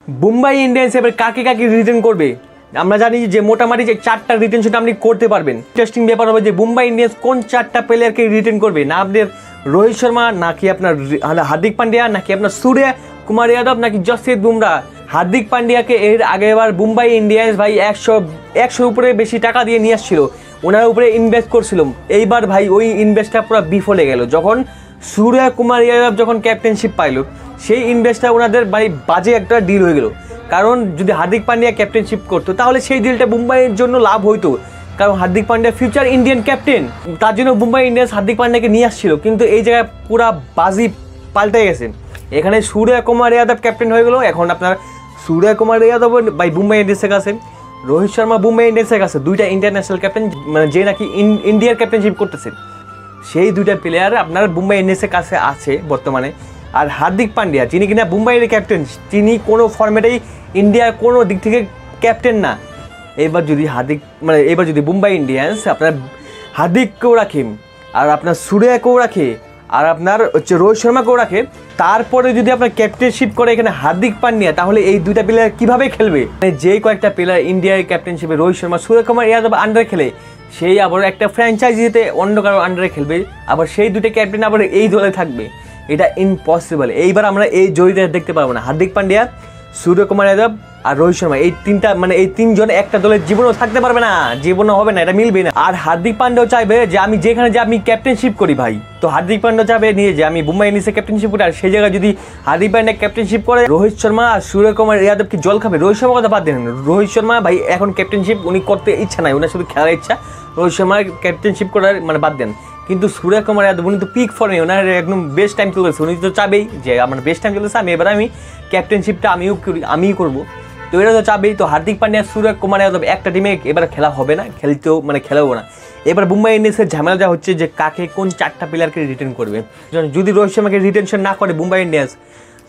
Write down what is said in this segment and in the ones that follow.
Mumbai Indians এবার কাকে কাকে রিটেন করবে আমরা জানি যে মোটামুটি যে 4টা রিটেনশন আপনি করতে পারবেন। ইন্টারেস্টিং ব্যাপার হবে যে মুম্বাই ইন্ডিয়ান্স কোন 4টা প্লেয়ারকে রিটেন করবে, না আপনার রোহিত শর্মা, নাকি আপনার হার্দিক পান্ডিয়া, নাকি আপনার সূর্য কুমার যাদব, নাকি জসপ্রীত বুমরা। হার্দিক পান্ডিয়াকে এর আগেবার মুম্বাই ইন্ডিয়ান্স ভাই 100 উপরে বেশি টাকা দিয়ে নিয়ে আসছিল, ওনার উপরে ইনভেস্ট করছিল। এইবার ভাই ওই ইনভেস্টটা পুরো বিফলে গেল যখন সূর্য কুমার যাদব যখন ক্যাপ্টেনশিপ পাইল। সেই ইনভেস্টটা ওনাদের ভাই বাজে একটা ডিল হয়ে গেল, কারণ যদি হার্দিক পান্ডিয়া ক্যাপ্টেনশিপ করতো তাহলে সেই ডিলটা মুম্বাইয়ের জন্য লাভ হইতো, কারণ Hardik Pandya future Indian captain, তার জন্য মুম্বাই ইন্ডিয়ান্স হার্দিক পান্ডিয়াকে নিয়ে আসছিল। কিন্তু এই জায়গায় পুরা বাজি পাল্টে গেছে, এখানে সূর্য কুমার যাদব ক্যাপ্টেন হয়ে গেল। এখন আপনার সূর্য কুমার যাদব ভাই মুম্বাই ইন্ডিয়ান্সের কাছে, রোহিত শর্মা মুম্বাই ইন্ডিয়ান্সের কাছে, দুইটা ইন্টারন্যাশনাল ক্যাপ্টেন, মানে যে নাকি ইন্ডিয়ার ক্যাপ্টেনশিপ করতেছে, সেই দুইটা প্লেয়ার আপনার মুম্বাই ইন্ডিয়ান্সের কাছে আছে বর্তমানে। আর হার্দিক পান্ডিয়া যিনি কিনা মুম্বাইয়ের ক্যাপ্টেন, তিনি কোনো ফর্মেটেই ইন্ডিয়ার কোনো দিক থেকে ক্যাপ্টেন না। এবার যদি মুম্বাই ইন্ডিয়ান্স আপনার হার্দিককেও রাখে, আর আপনার সূর্যকেও রাখে, আর আপনার রোহিত শর্মাকেও রাখে, তারপরে যদি আপনার ক্যাপ্টেনশিপ করে এখানে হার্দিক পান্ডিয়া, তাহলে এই দুইটা প্লেয়ার কীভাবে খেলবে? যে কয়েকটা প্লেয়ার ইন্ডিয়ার ক্যাপ্টেনশিপে রোহিত শর্মা, সূর্য কুমার যাদব আন্ডারে খেলে, সেই আবার একটা ফ্র্যাঞ্চাইজিতে অন্য কারো আন্ডারে খেলবে, আবার সেই দুটো ক্যাপ্টেন আবার এই দলে থাকবে। এটা ইম্পসিবল। এইবার আমরা এই জড়িতে দেখতে পারবো না। হার্দিক পান্ডিয়া, সূর্য কুমার যাদব আর রোহিত শর্মা, এই তিনজন একটা দলের জীবনেও থাকতে পারবে না, জীবনও হবে না, এটা মিলবে না। আর হার্দিক পান্ডিয়াও চাইবে যে আমি যেখানে যে আমি ক্যাপ্টেনশিপ করি ভাই, তো হার্দিক পান্ডিয়া চাইবে নিয়ে যে আমি মুম্বাই ইন্ডিয়ান্সের ক্যাপ্টেনশিপ করি, আর সেই জায়গায় যদি হার্দিক পান্ডিয়া ক্যাপ্টেনশিপ করে, রোহিত শর্মা আর সূর্য কুমার যাদব কি জল খাবে? রোহিত শর্মার কথা বাদ দেন, রোহিত শর্মা ভাই এখন ক্যাপ্টেনশিপ উনি করতে ইচ্ছা নাই, ওনার শুধু খেলার ইচ্ছা। রোহিত শর্মার ক্যাপ্টেনশিপ করার বাদ দেন, কিন্তু সূর্য কুমার যাদব উনি তো পিক ফর্মে, ওনার একদম বেস্ট টাইম চলেছে, উনি তো চাবেই যে আমার বেস্ট টাইম চলেছে, আমি ক্যাপ্টেনশিপটা আমিই করবো, তো এটা তো চাবেই। তো হার্দিক পান্ডিয়া, সূর্য কুমার যাদব একটা টিমে এবার খেলা হবে না, খেলাবো না। এবার মুম্বাই ইন্ডিয়ান্সের ঝামেলা যা হচ্ছে যে কাকে কোন 4টা প্লেয়ারকে রিটেন করবে। যদি রোহিত শর্মাকে রিটেনশন না করে মুম্বাই ইন্ডিয়ান্স,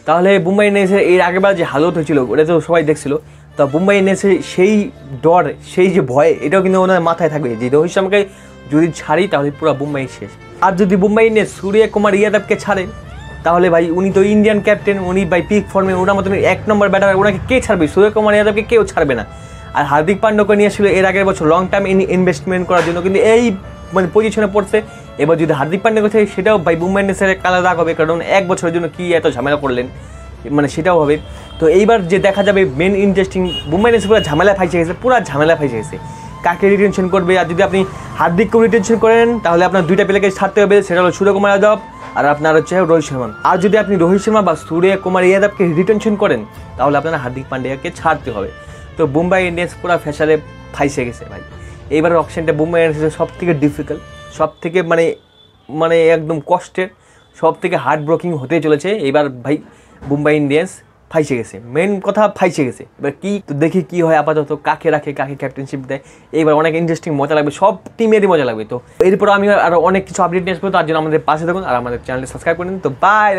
তাহলে মুম্বাই ইন্ডিয়ান্সের এর আগেবার যে হালত হয়েছিল ওটা তো সবাই দেখছিল। তো মুম্বাই ইন্ডিয়ান্সের সেই ডর, সেই যে ভয়, এটাও কিন্তু ওনার মাথায় থাকবে যে রোহিত শর্মাকে যদি ছাড়ি তাহলে পুরো মুম্বাই শেষ। আর যদি মুম্বাই ইন্ডিয়ান্স সূর্য কুমার যাদবকে ছাড়ে, তাহলে ভাই উনি তো ইন্ডিয়ান ক্যাপ্টেন, উনি ভাই পিক ফর্মে, ওনার মতন 1 নম্বর ব্যাটার, ওনাকে কে ছাড়বে? সূর্য কুমার যাদবকে কেউ ছাড়বে না। আর হার্দিক পান্ডিয়াকে নিয়ে আসলে এর আগের বছর লং টার্ম ইনভেস্টমেন্ট করার জন্য, কিন্তু এই পজিশনে পড়ছে। এবার যদি হার্দিক পান্ডিয়া কথা, সেটাও ভাই মুম্বাই ইন্ডিয়ান্সের কালা দাগ হবে, কারণ 1 বছরের জন্য কি এত ঝামেলা করলেন, সেটাও হবে। তো এইবার যে দেখা যাবে মেন ইন্টারেস্টিং, মুম্বাই ইন্ডিয়ান্স পুরো ঝামেলা ফাইসে গেছে, কাকে রিটেনশন করবে। আর যদি আপনি হার্দিককেও রিটেনশন করেন, তাহলে আপনার দুইটা প্লেয়ারকে ছাড়তে হবে, সেটা হলো সূর্য কুমার যাদব আর আপনার হচ্ছে রোহিত শর্মা। আর যদি আপনি রোহিত শর্মা বা সূর্য কুমার যাদবকে রিটেনশন করেন, তাহলে আপনার হার্দিক পান্ডিয়াকে ছাড়তে হবে। তো মুম্বাই ইন্ডিয়ান্স পুরো ফ্যাশালে ফাইসে গেছে ভাই। এইবার অপশনটা মুম্বাই ইন্ডিয়ান্সের সব থেকে ডিফিকাল্ট, সব থেকে একদম কষ্টের, সব থেকে হার্ট ব্রেকিং হতে চলেছে। এবার ভাই মুম্বাই ইন্ডিয়ান্স ফাইসে গেছে, মেন কথা ফাইসে গেছে। এবার তো দেখি কি হয়, আপাতত কাকে রাখে, কাকে ক্যাপ্টেনশিপ দেয়। এইবার অনেক ইন্টারেস্টিং, মজা লাগবে, সব টিমেরই মজা লাগবে। তো এরপর আমি আরও অনেক কিছু আপডেট নিয়ে আসবো, তার জন্য আমাদের পাশে থাকুন আর আমাদের চ্যানেলটি সাবস্ক্রাইব করে নিন। তো বাই।